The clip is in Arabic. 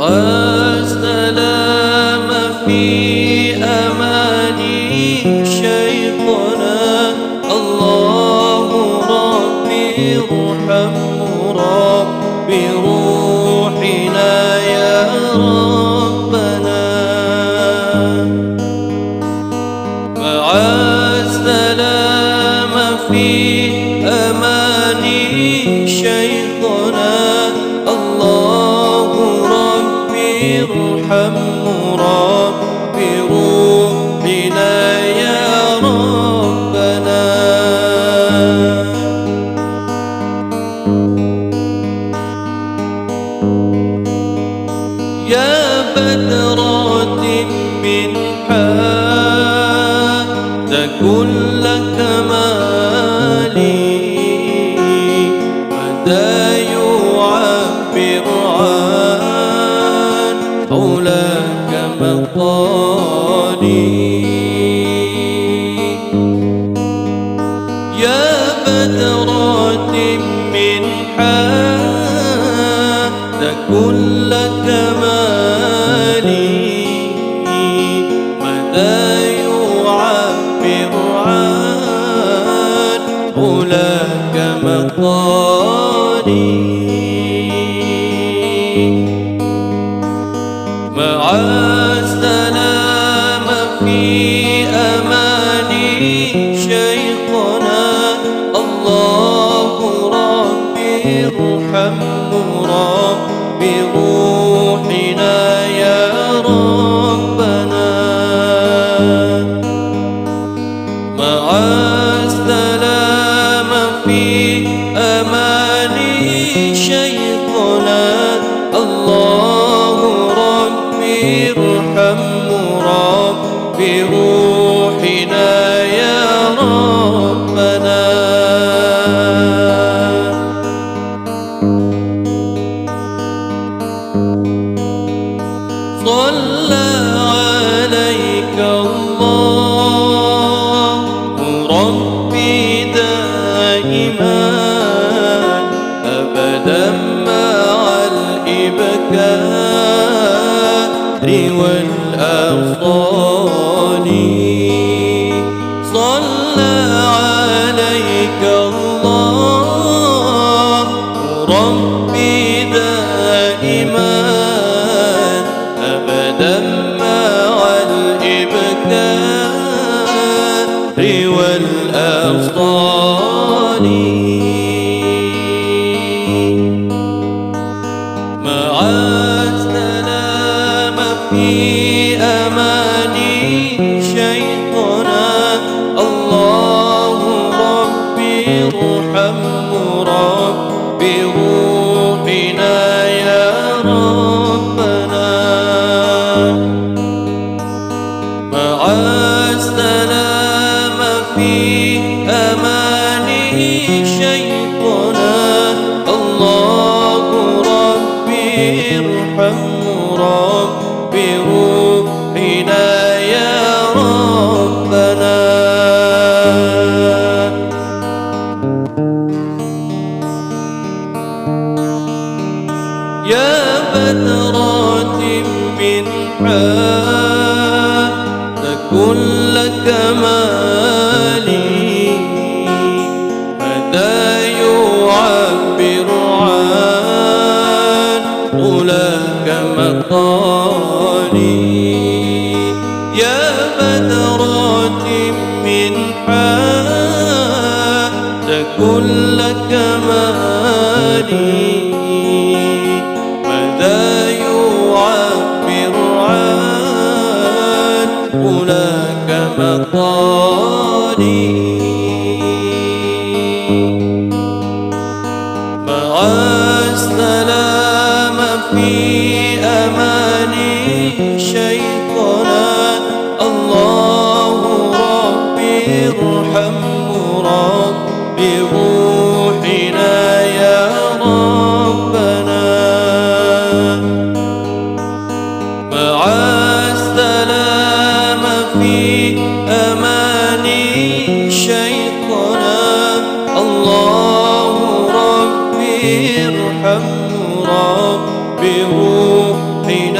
السلام في أماني شيخنا الله ربي ارحمه ربي روحنا يا ربنا مع السلام في أماني شيخنا الله ربي ارحمه ربي روحنا يا ربنا يا بدرات من حاد كل كمالي متى يعبر عن حولك مقالي يا بدرات من حاد كل كمالي متى يعبر عن حولك مقالي مع السلام في أماني شيخنا الله ربي ارحمه ربي روحنا يا ربنا مع السلام في أماني شيخنا الله ربي ارحمه ربي روحنا يا ربنا صلى عليك الله ربي دائما أبدا مع الإبكار والأفضال صلى عليك الله ربي دائما أبدا مع الإبكار والأفضال مع السلام في أماني شيخنا الله ربي ارحمه ربي روحنا يا ربنا مع السلام في أماني شيخنا الله ربي ارحمه ربي روحنا يا ربنا يا بدرات من حاد كل كمالي متى يعبر عن طولك مقالي يا بدرات من حاد كل كمالي متى يعبر عن طولك مقالي مع السلام في أماني شيخنا الله ربي ارحمه ربي روحنا يا ربنا مع السلام في أماني شيخنا الله ربي ارحمه ربي روحنا حين